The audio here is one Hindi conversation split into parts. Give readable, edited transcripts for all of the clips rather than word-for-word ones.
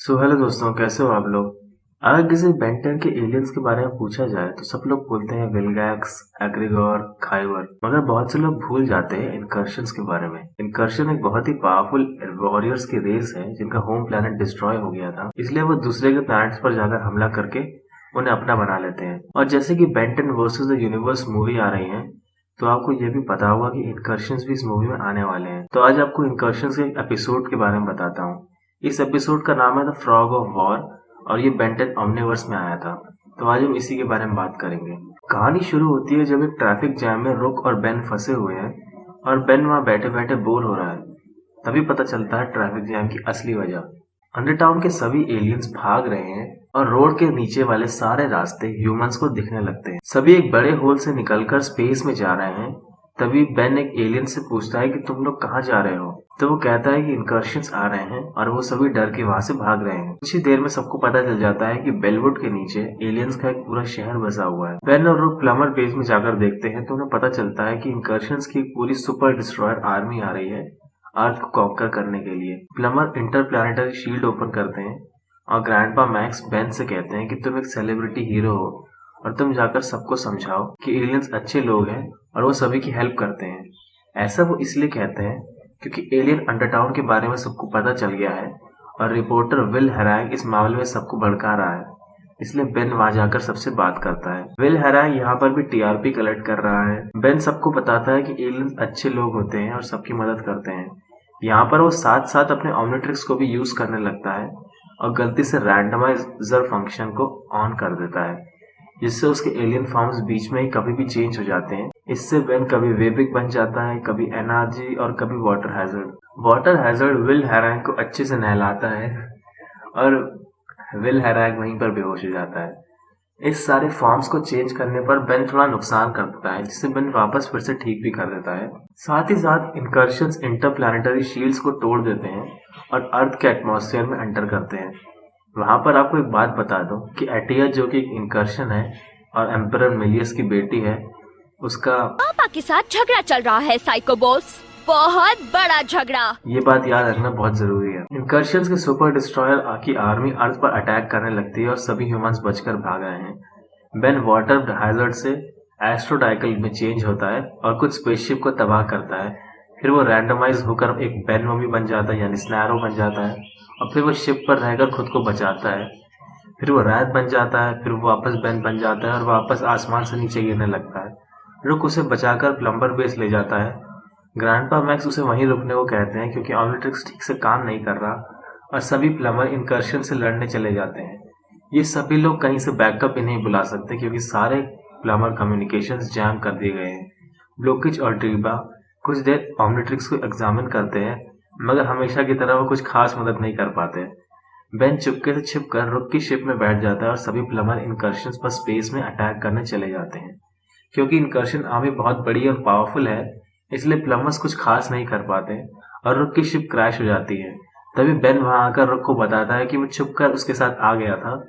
हेलो दोस्तों, कैसे हो आप लोग। अगर किसी बेन 10 के एलियंस के बारे में पूछा जाए तो सब लोग बोलते हैं विलगैक्स, एग्रीगोर, खाइवर, मगर बहुत से लोग भूल जाते हैं इनकर्शंस के बारे में। इनकर्शन एक बहुत ही पावरफुल वॉरियर्स की रेस है जिनका होम प्लैनेट डिस्ट्रॉय हो गया था, इसलिए वो दूसरे के प्लैनेट्स पर जाकर हमला करके उन्हें अपना बना लेते हैं। और जैसे कि Ben 10 versus the universe movie आ रही है, तो आपको ये भी पता होगा कि इनकर्शंस भी इस मूवी में आने वाले हैं। तो आज आपको इनकर्शंस के एक एपिसोड के बारे में बताता हूँ। इस एपिसोड का नाम है द फ्रॉग ऑफ वॉर और ये बेन 10 ओमनिवर्स में आया था। तो आज हम इसी के बारे में बात करेंगे। कहानी शुरू होती है जब एक ट्रैफिक जैम में रुक और बेन फंसे हुए हैं और बेन वहां बैठे बैठे बोर हो रहा है। तभी पता चलता है ट्रैफिक जैम की असली वजह। अंडरटाउन के सभी एलियंस भाग रहे हैं और रोड के नीचे वाले सारे रास्ते ह्यूमंस को दिखने लगते हैं। सभी एक बड़े होल से निकलकर स्पेस में जा रहे हैं। तभी बेन एक एलियन से पूछता है कि तुम लोग कहाँ जा रहे हो। तो वो कहता है कि इनकर्शंस आ रहे हैं और वो सभी डर के वहां से भाग रहे हैं। कुछ ही देर में सबको पता चल जाता है कि बेलवुड के नीचे एलियंस का एक पूरा शहर बसा हुआ है। बेन और रुक प्लमर बेस में जाकर देखते हैं तो उन्हें पता चलता है कि इनकर्शंस की एक पूरी सुपर डिस्ट्रॉयर आर्मी आ रही है अर्थ को कॉन्कर करने के लिए। प्लमर इंटरप्लैनेटरी शील्ड ओपन करते हैं और ग्रैंडपा मैक्स बेन से कहते हैं कि तुम एक सेलिब्रिटी हीरो हो और तुम जाकर सबको समझाओ कि एलियंस अच्छे लोग हैं और वो सभी की हेल्प करते हैं। ऐसा वो इसलिए कहते हैं क्योंकि एलियन अंडरटाउन के बारे में सबको पता चल गया है और रिपोर्टर विल हैरांग इस मामले में सबको भड़का रहा है। इसलिए बेन वहां जाकर सबसे बात करता है। विल हैरांग यहाँ पर भी टीआरपी कलेक्ट कर रहा है। बेन सबको बताता है कि एलियंस अच्छे लोग होते हैं और सबकी मदद करते हैं। यहाँ पर वो साथ साथ अपने ऑमनिट्रिक्स को भी यूज करने लगता है और गलती से रैंडमाइजर फंक्शन को ऑन कर देता है, जिससे उसके एलियन फॉर्म्स बीच में ही कभी भी चेंज हो जाते हैं। इससे बेन कभी वेबिक बन जाता है, कभी एनर्जी और कभी water hazard. Water hazard will हैरांग को अच्छे से नहलाता है और विल हैरांग वहीं पर बेहोश हो जाता है। इस सारे फॉर्म्स को चेंज करने पर बेन थोड़ा नुकसान कर देता है, जिससे बेन वापस फिर से ठीक भी कर देता है। साथ ही साथ इनकर्शंस इंटरप्लैनेटरी शील्ड्स को तोड़ देते हैं और अर्थ के एटमॉस्फेयर में एंटर करते हैं। वहां पर आपको एक बात बता दूं कि एटिया जो कि एक इनकर्शन है और एम्परर मिलियस की बेटी है, उसका पापा के साथ झगड़ा चल रहा है साइको बॉस, बहुत बड़ा झगड़ा। ये बात याद रखना बहुत जरूरी है। इनकर्शंस के सुपर डिस्ट्रॉयर की आर्मी अर्थ पर अटैक करने लगती है और सभी ह्यूमंस बचकर भाग रहे हैं। बेन वाटर हैजर्ड से एस्ट्रोडाइकल में चेंज होता है और कुछ स्पेसशिप को तबाह करता है। फिर वो रैंडमाइज होकर एक बेन मम्मी बन जाता है, यानी स्नैरो बन जाता है और फिर वो शिप पर रहकर खुद को बचाता है। फिर वो रैत बन जाता है, फिर वो वापस बेन बन जाता है और वापस आसमान से नीचे गिरने लगता है। रुक उसे बचाकर प्लम्बर बेस ले जाता है। ग्रैंडपा मैक्स उसे वहीं रुकने को कहते हैं क्योंकि ऑमनिट्रिक्स ठीक से काम नहीं कर रहा और सभी प्लमर इनकर्शन से लड़ने चले जाते हैं। ये सभी लोग कहीं से बैकअप ही नहीं बुला सकते क्योंकि सारे प्लमर कम्युनिकेशंस जैम कर दिए गए हैं। ब्लोकेज और ड्रीबा कुछ देर ऑमनिट्रिक्स को एग्जामिन करते हैं, मगर हमेशा की तरह वो कुछ खास मदद नहीं कर पाते। बेन चुपके से छिपकर रुक की शिप में बैठ जाता है और सभी प्लमर इनकर्शंस पर स्पेस में अटैक करने चले जाते हैं। क्योंकि इनकर्शन आर्मी बहुत बड़ी और पावरफुल है, इसलिए प्लमर्स कुछ खास नहीं कर पाते और रुक की शिप क्रैश हो जाती है। तभी बेन वहां आकर रुक को बताता है कि वो छुपकर उसके साथ आ गया था।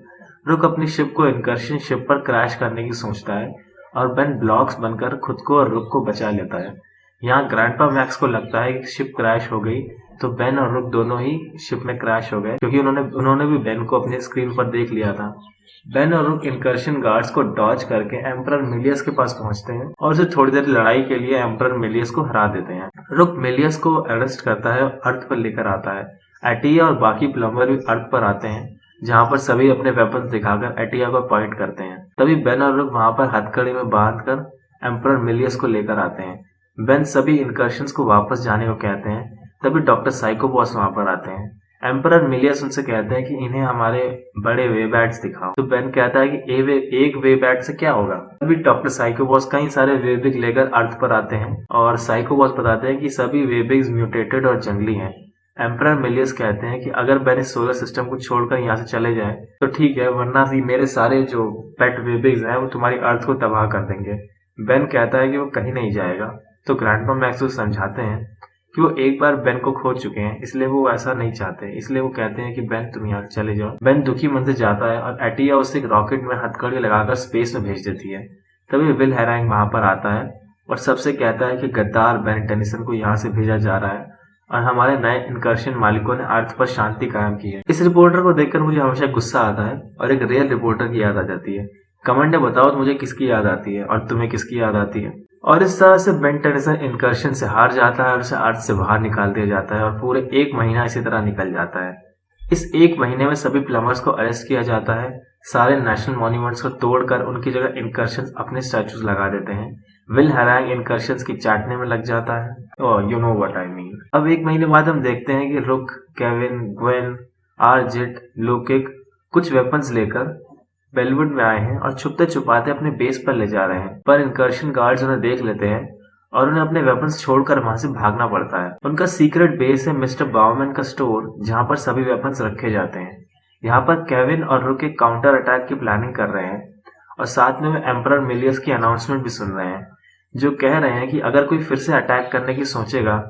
रुक अपनी शिप को इनकर्शन शिप पर क्रैश करने की सोचता है और बेन ब्लॉक्स बनकर खुद को और रुक को बचा लेता है। यहाँ ग्रैंडपा मैक्स को लगता है कि शिप क्रैश हो गई, तो बेन और रुक दोनों ही शिप में क्रैश हो गए क्योंकि उन्होंने भी बेन को अपने स्क्रीन पर देख लिया था। बेन और रुक इनकर्शन गार्ड्स को डॉज करके एम्परर मिलियस के पास पहुंचते हैं और उसे थोड़ी देर लड़ाई के लिए एम्परर मिलियस को हरा देते हैं। रुक मिलियस को अरेस्ट करता है और अर्थ पर लेकर आता है। एटिया और बाकी प्लम्बर भी अर्थ पर आते हैं, जहां पर सभी अपने वेपन्स दिखाकर एटिया को पॉइंट करते हैं। तभी बेन और रुक वहां पर हथकड़ी में बांधकर एम्परर मिलियस को लेकर आते हैं। बेन सभी इनकर्शंस को वापस जाने को कहते हैं। तभी डॉक्टर साइको बॉस वहां पर आते हैं। एम्परर मिलियस उनसे कहते हैं कि इन्हें हमारे बड़े वेबैट्स दिखाओ। तो बेन कहता है कि एक वेबैट से क्या होगा। तभी डॉक्टर साइको बॉस कई सारे वेबिग लेकर अर्थ पर आते हैं और साइको बॉस बताते हैं कि सभी वेबिग्स म्यूटेटेड और जंगली हैं। एम्परर मिलियस कहते हैं कि अगर बेन इस सोलर सिस्टम को छोड़कर यहाँ से चले जाए तो ठीक है, वरना मेरे सारे जो पेट वेबिग्स हैं वो तुम्हारी अर्थ को तबाह कर देंगे। बेन कहता है कि वो कहीं नहीं जाएगा। तो ग्रैंडपा मैक्स को समझाते हैं कि वो एक बार बेन को खो चुके हैं, इसलिए वो ऐसा नहीं चाहते। इसलिए वो कहते हैं कि बेन तुम यहाँ से चले जाओ। बेन दुखी मन से जाता है और एटिया उसे एक रॉकेट में हथकड़ी लगाकर स्पेस में भेज देती है। तभी विल हैरांग वहां पर आता है और सबसे कहता है कि गद्दार बेन टेनिसन को यहाँ से भेजा जा रहा है और हमारे नए इनकर्शन मालिकों ने अर्थ पर शांति कायम की है। इस रिपोर्टर को देखकर मुझे हमेशा गुस्सा आता है और एक रियल रिपोर्टर की याद आ जाती है। कमेंट में बताओ तो मुझे किसकी याद आती है और तुम्हें किसकी याद आती है। और इस तरह से बेन टेनिसन इनकर्शन से हार जाता है और उसे अर्थ से बाहर निकाल दिया जाता है और पूरे 1 महीना इसी तरह निकल जाता है। इस 1 महीने में सभी प्लम्बर्स को अरेस्ट किया जाता है। सारे नेशनल मॉन्यूमेंट्स को तोड़कर उनकी जगह इनकर्शन अपने स्टैचूज लगा देते हैं। विल हैरांग इनकर्शंस की चाटने में लग जाता है। Oh, you know what I mean. अब 1 महीने बाद हम देखते हैं कि रुक, केविन, ग्वेन, आरजेट, लोकिक कुछ वेपन्स लेकर बेलवुड में आए हैं और छुपते छुपाते अपने बेस पर ले जा रहे हैं, पर इनकर्शन गार्ड्स उन्हें देख लेते हैं और उन्हें अपने वेपन्स छोड़कर वहां से भागना पड़ता है। उनका सीक्रेट बेस है मिस्टर बाउमैन का स्टोर, जहां पर सभी वेपन्स रखे जाते हैं। यहाँ पर केविन और रुक एक काउंटर अटैक की प्लानिंग कर रहे हैं और साथ में वे एम्परर मिलियस की अनाउंसमेंट भी सुन रहे हैं, जो कह रहे हैं कि अगर कोई फिर से अटैक करने की सोचेगा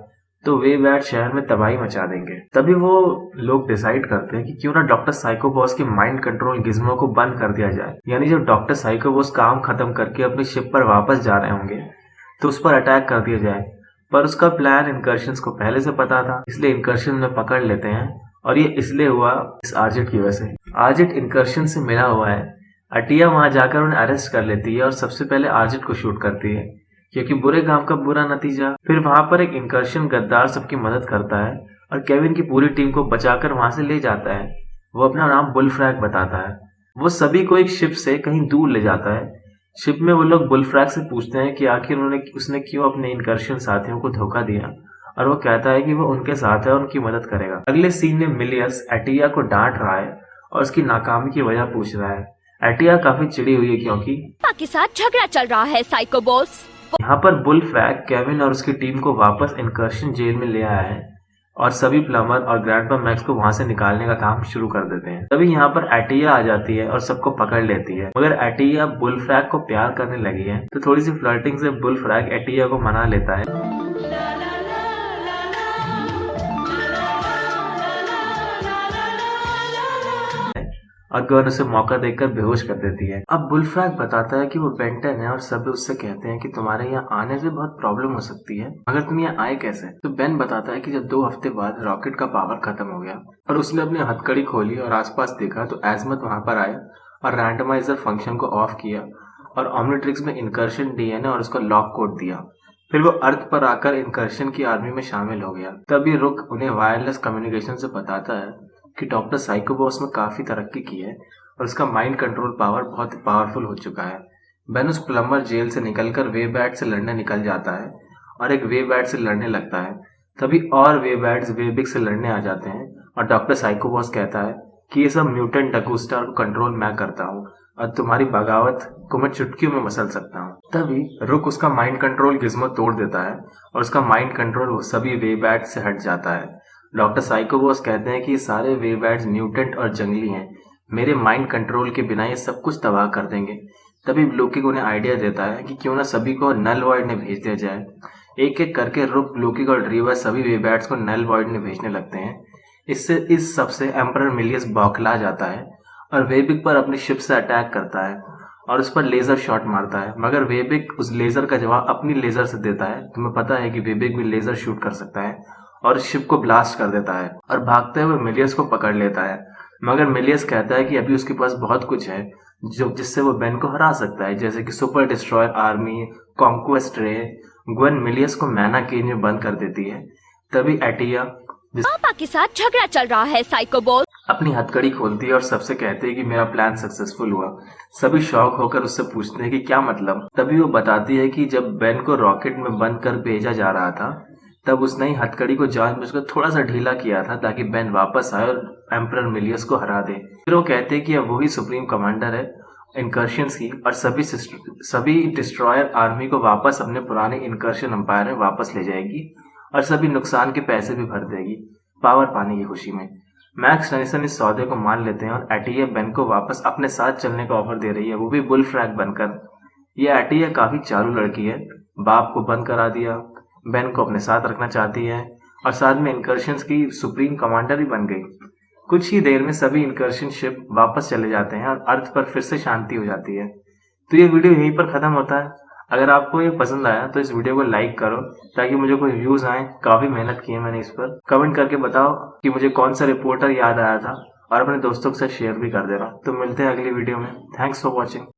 तो वे बैट शहर में तबाही मचा देंगे। तभी वो लोग डिसाइड करते हैं कि क्यों ना डॉक्टर साइकोबॉस के माइंड कंट्रोल गिज्मो को बंद कर दिया जाए। यानी जब डॉक्टर साइकोबॉस काम खत्म करके अपनी शिप पर वापस जा रहे होंगे तो उस पर अटैक कर दिया जाए, पर उसका प्लान इनकर्शंस को पहले से पता था, इसलिए इनकर्शन में पकड़ लेते हैं। और ये इसलिए हुआ इस आर्जेट की वजह से। आर्जेट इनकर्शन से मिला हुआ है। अटिया वहां जाकर उन्हें अरेस्ट कर लेती है और सबसे पहले आर्जेट को शूट करती है, क्योंकि बुरे काम का बुरा नतीजा। फिर वहां पर एक इनकर्शन गद्दार सबकी मदद करता है और केविन की पूरी टीम को बचाकर वहां से ले जाता है। वो अपना नाम बुलफ्रैग बताता है। वो सभी को एक शिप से कहीं दूर ले जाता है। शिप में वो लोग बुलफ्रैग से पूछते हैं कि आखिर उसने क्यों अपने इनकर्शन साथियों को धोखा दिया, और वो कहता है कि वो उनके साथ है और उनकी मदद करेगा। अगले सीन में मिलियस एटिया को डांट रहा है और उसकी नाकामी की वजह पूछ रहा है। एटिया काफी चिड़ी हुई है क्योंकि पापा के साथ झगड़ा चल रहा है साइकोबॉस। यहाँ पर बुलफ्रैग केविन और उसकी टीम को वापस इनकर्शन जेल में ले आया है और सभी प्लम्बर और ग्रैंडपा मैक्स को वहां से निकालने का काम शुरू कर देते हैं। तभी यहाँ पर एटिया आ जाती है और सबको पकड़ लेती है, मगर एटिया बुलफ्रैग को प्यार करने लगी है, तो थोड़ी सी फ्लर्टिंग से बुलफ्रैग एटिया को मना लेता है। और गन उसे मौका देकर बेहोश कर देती है। अब बुलफ्रैग बताता है कि वो बेंटन है और सभी उससे कहते हैं कि तुम्हारे यहाँ आने से बहुत प्रॉब्लम हो सकती है, मगर तुम यहाँ आए कैसे? तो बेन बताता है कि जब 2 हफ्ते बाद रॉकेट का पावर खत्म हो गया और उसने अपनी हथकड़ी खोली और आसपास देखा तो एजमत वहां पर आया और रैंडमाइजर फंक्शन को ऑफ किया और ओमनिट्रिक्स में इनकर्शन डीएनए और उसको लॉक कोड दिया। फिर वो अर्थ पर आकर इनकर्शन की आर्मी में शामिल हो गया। तभी रुक उन्हें वायरलेस कम्युनिकेशन से बताता है कि डॉक्टर साइकोबॉस में काफी तरक्की की है और उसका माइंड कंट्रोल पावर बहुत पावरफुल हो चुका है। बेन उस प्लम्बर जेल से निकलकर वे बैट से लड़ने निकल जाता है और एक वे बैट से लड़ने लगता है। तभी और वे बैट्स वेबिक से लड़ने आ जाते हैं और डॉक्टर साइकोबॉस कहता है कि ये सब म्यूटेंट डकूस्टार को कंट्रोल मैं करता हूँ और तुम्हारी बगावत को मैं चुटकियों में मसल सकता हूँ। तभी रुक उसका माइंड कंट्रोल गिज्मो तोड़ देता है और उसका माइंड कंट्रोल सभी वे बैट से हट जाता है। डॉक्टर साइकोबॉस कहते हैं कि ये सारे वे बैट्स म्यूटेंट और जंगली हैं, मेरे माइंड कंट्रोल के बिना ये सब कुछ तबाह कर देंगे। तभी लोकी को उन्हें आइडिया देता है कि क्यों ना सभी को नल वॉइड में भेज दिया जाए। एक एक करके रुक, लोकी और ड्रीवर सभी वे बैट्स को नल वॉइड में भेजने लगते हैं। इससे इस सबसे एम्परर मिलियस बौखला जाता है और वेबिक पर अपनी शिप से अटैक करता है और उस पर लेजर शॉट मारता है, मगर वेबिक उस लेजर का जवाब अपनी लेजर से देता है। तुम्हें पता है कि वेबिक भी लेजर शूट कर सकता है और शिप को ब्लास्ट कर देता है और भागते हुए मिलियस को पकड़ लेता है। मगर मिलियस कहता है कि अभी उसके पास बहुत कुछ है जो जिससे वो बेन को हरा सकता है, जैसे कि सुपर डिस्ट्रॉयर आर्मी, कॉन्क्वेस्ट रे। ग्वेन मिलियस को मैना केज में बंद कर देती है। तभी एटिया पापा के साथ झगड़ा चल रहा है साइकोबॉस अपनी हथकड़ी खोलती है और सबसे कहती है कि मेरा प्लान सक्सेसफुल हुआ। सभी शॉक होकर उससे पूछते हैं कि क्या मतलब। तभी वो बताती है कि जब बेन को रॉकेट में बंद कर भेजा जा रहा था तब उसने ही हथकड़ी को जानबूझकर थोड़ा सा ढीला किया था ताकि बेन वापस आए और एम्परर मिलियस को हरा दे। फिर वो कहते हैं कि अब वही सुप्रीम कमांडर है इनकर्शंस की और सभी डिस्ट्रॉयर आर्मी को वापस अपने पुराने इनकर्शन एम्पायर में वापस ले जाएगी और सभी नुकसान के पैसे भी भर देगी पावर पाने की खुशी में। मैक्स टेनिसन इस सौदे को मान लेते हैं और एटिया बेन को वापस अपने साथ चलने का ऑफर दे रही है, वो भी बुलफ्रैग बनकर। यह एटिया काफी चालू लड़की है, बाप को बंद करा दिया, बेन को अपने साथ रखना चाहती है और साथ में इनकर्शंस की सुप्रीम कमांडर भी बन गई। कुछ ही देर में सभी इनकर्शन शिप वापस चले जाते हैं और अर्थ पर फिर से शांति हो जाती है। तो ये वीडियो यहीं पर खत्म होता है। अगर आपको ये पसंद आया तो इस वीडियो को लाइक करो ताकि मुझे कोई व्यूज आए। काफी मेहनत की है मैंने इस पर। कमेंट करके बताओ कि मुझे कौन सा रिपोर्टर याद आया था और अपने दोस्तों के साथ शेयर भी कर देना। तो मिलते हैं अगली वीडियो में। Thanks for watching.